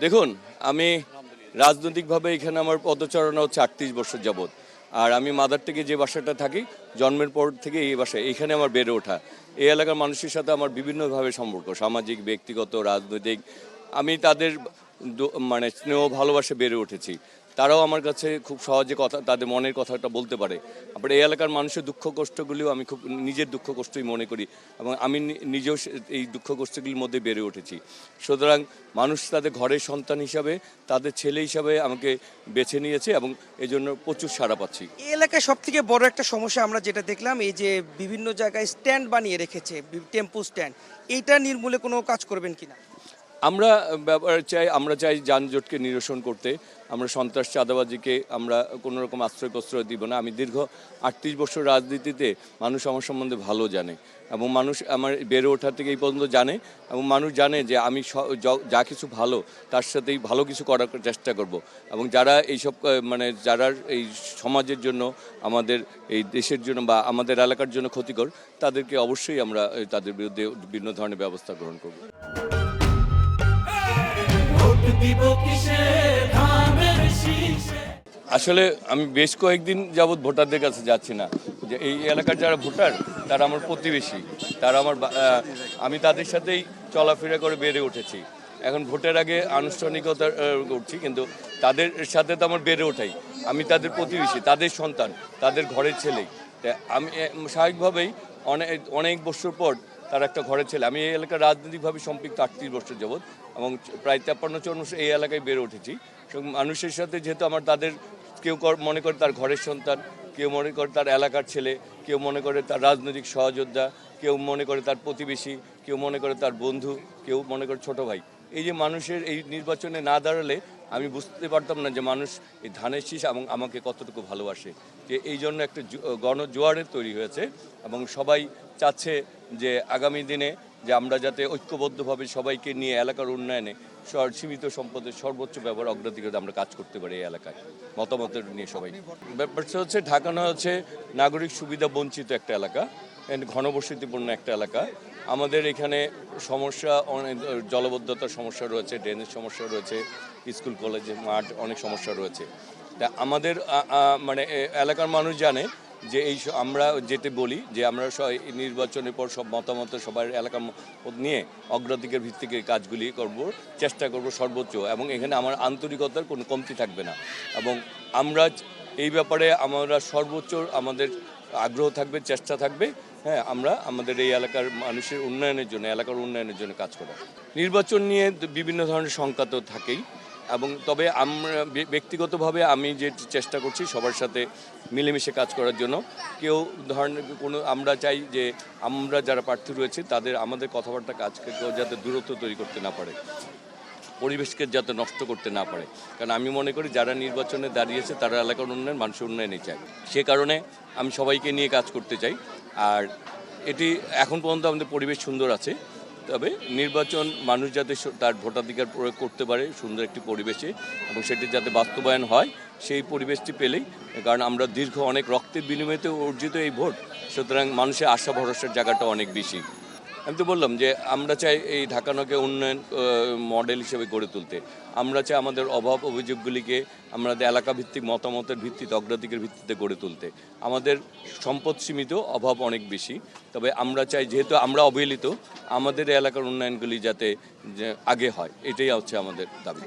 দেখুন, আমি রাজনৈতিকভাবে এখানে আমার পদচারণা হচ্ছে ৩৮ বছর যাবৎ। আর আমি মাদার থেকে যে বাসাটা থাকি, জন্মের পর থেকে এই বাসায়, এইখানে আমার বেড়ে ওঠা। এই এলাকার মানুষের সাথে আমার বিভিন্নভাবে সম্পর্ক, সামাজিক, ব্যক্তিগত, রাজনৈতিক। আমি তাদের মানে স্নেহ ভালোবাসে বেড়ে উঠেছি। তারাও আমার কাছে খুব সহজে তাদের মনের কথাটা বলতে পারে। আবার এই এলাকার মানুষের দুঃখ কষ্টগুলিও আমি খুব নিজের দুঃখ কষ্টই মনে করি, এবং আমি নিজেও এই দুঃখ কষ্টগুলির মধ্যে বেড়ে উঠেছি। সুতরাং মানুষ তাদের ঘরের সন্তান হিসাবে, তাদের ছেলে হিসাবে আমাকে বেছে নিয়েছে, এবং এই জন্য প্রচুর সাড়া পাচ্ছি। এই এলাকায় সব থেকে বড় একটা সমস্যা আমরা যেটা দেখলাম, এই যে বিভিন্ন জায়গায় স্ট্যান্ড বানিয়ে রেখেছে, টেম্পো স্ট্যান্ড, এইটা নির্মূলে কোনো কাজ করবেন কিনা? আমরা চাই যানজটকে নিরসন করতে। আমরা সন্ত্রাস, চাঁদাবাজিকে আমরা কোনো রকম আশ্রয় প্রশ্রয় দিব না। আমি দীর্ঘ ৩৮ বছর রাজনীতিতে, মানুষ আমার সম্বন্ধে ভালো জানে, এবং মানুষ আমার বেড়ে ওঠা থেকে এই পর্যন্ত জানে, এবং মানুষ জানে যে আমি যা কিছু ভালো, তার সাথেই ভালো কিছু করার চেষ্টা করব। এবং যারা এইসব যারা এই সমাজের জন্য, আমাদের এই দেশের জন্য বা আমাদের এলাকার জন্য ক্ষতিকর, তাদেরকে অবশ্যই আমরা তাদের বিরুদ্ধে বিভিন্ন ধরনের ব্যবস্থা গ্রহণ করব। আসলে আমি বেশ কয়েকদিন যাবৎ ভোটারদের কাছে যাচ্ছি না। যে এই এলাকার যারা ভোটার, তারা আমার প্রতিবেশী, তারা আমি তাদের সাথেই চলাফেরা করে বেড়ে উঠেছি। এখন ভোটের আগে আনুষ্ঠানিকতা করছি, কিন্তু তাদের সাথে তো আমার বেড়ে ওঠাই। আমি তাদের প্রতিবেশী, তাদের সন্তান, তাদের ঘরের ছেলেই। আমি স্বাভাবিকভাবেই অনেক বছর পর তার একটা ঘরের ছেলে। আমি এই এলাকার রাজনৈতিকভাবে সম্পৃক্ত ৩৮ বছর যাবৎ, এবং প্রায় 53-54 বছর এই এলাকায় বেড়ে উঠেছি। মানুষের সাথে যেহেতু তাদের কেউ মনে করে তার ঘরের সন্তান, কেউ মনে করে তার এলাকার ছেলে, কেউ মনে করে তার রাজনৈতিক সহযোদ্ধা, কেউ মনে করে তার প্রতিবেশী, কেউ মনে করে তার বন্ধু, কেউ মনে করে ছোট ভাই। এই যে মানুষের এই নির্বাচনে না দাঁড়ালে আমি বুঝতে পারতাম না যে মানুষ এই ধানের শীষ এবং আমাকে কতটুকু ভালোবাসে। যে এই জন্য একটা গণজোয়ারের তৈরি হয়েছে, এবং সবাই চাচ্ছে যে আগামী দিনে যে আমরা যাতে ঐক্যবদ্ধভাবে সবাইকে নিয়ে এলাকার উন্নয়নে সীমিত সম্পদের সর্বোচ্চ ব্যবহার অগ্রাধিকার আমরা কাজ করতে পারি এই এলাকায়, মতামতের নিয়ে সবাই। ব্যাপারটা হচ্ছে ঢাকা হচ্ছে নাগরিক সুবিধা বঞ্চিত একটা এলাকা, ঘনবসতিপূর্ণ একটা এলাকা। আমাদের এখানে সমস্যা, অনেক জলবদ্ধতার সমস্যা রয়েছে, ড্রেনের সমস্যা রয়েছে, স্কুল কলেজের মাঠ অনেক সমস্যা রয়েছে। তা আমাদের এলাকার মানুষ জানে যে আমরা যেটা বলি যে আমরা নির্বাচনের পর সব মতামত সবার এলাকার নিয়ে অগ্রাধিকার ভিত্তিক কাজগুলি চেষ্টা করব সর্বোচ্চ, এবং এখানে আমার আন্তরিকতার কোনো কমতি থাকবে না। এবং আমরা এই ব্যাপারে আমরা সর্বোচ্চ আমাদের আগ্রহ থাকবে, চেষ্টা থাকবে। হ্যাঁ, আমরা আমাদের এই এলাকার মানুষের উন্নয়নের জন্য, এলাকার উন্নয়নের জন্য কাজ করা। নির্বাচন নিয়ে বিভিন্ন ধরনের শঙ্কা তো থাকেই, এবং তবে আমরা ব্যক্তিগতভাবে আমি যে চেষ্টা করছি সবার সাথে মিলেমিশে কাজ করার জন্য। কেউ ধরনের আমরা চাই যে আমরা যারা প্রার্থী রয়েছে তাদের আমাদের কথাবার্তা কাজকে কেউ যাতে দূরত্ব তৈরি করতে না পারে, পরিবেশকে যাতে নষ্ট করতে না পারে। কারণ আমি মনে করি যারা নির্বাচনে দাঁড়িয়েছে তারা এলাকার উন্নয়ন, মানুষের উন্নয়নই চায়। সে কারণে আমি সবাইকে নিয়ে কাজ করতে চাই। আর এটি এখন পর্যন্ত আমাদের পরিবেশ সুন্দর আছে, তবে নির্বাচন মানুষ যাতে তার ভোটাধিকার প্রয়োগ করতে পারে সুন্দর একটি পরিবেশে, এবং সেটি যাতে বাস্তবায়ন হয় সেই পরিবেশটি পেলেই, কারণ আমরা দীর্ঘ অনেক রক্তের বিনিময়ে অর্জিত এই ভোট, সুতরাং মানুষের আশা ভরসার জায়গাটা অনেক বেশি। আমি তো বললাম যে আমরা চাই এই ঢাকানকে উন্নয়ন মডেল হিসেবে গড়ে তুলতে। আমরা চাই আমাদের অভাব অভিযোগগুলিকে আমাদের এলাকা ভিত্তিক মতামতের ভিত্তিতে, অগ্রাধিকার ভিত্তিতে গড়ে তুলতে। আমাদের সম্পদ সীমিত, অভাব অনেক বেশি, তবে আমরা চাই যেহেতু আমরা অবহেলিত, আমাদের এলাকার উন্নয়নগুলি যাতে আগে হয়, এটাই হচ্ছে আমাদের দাবি।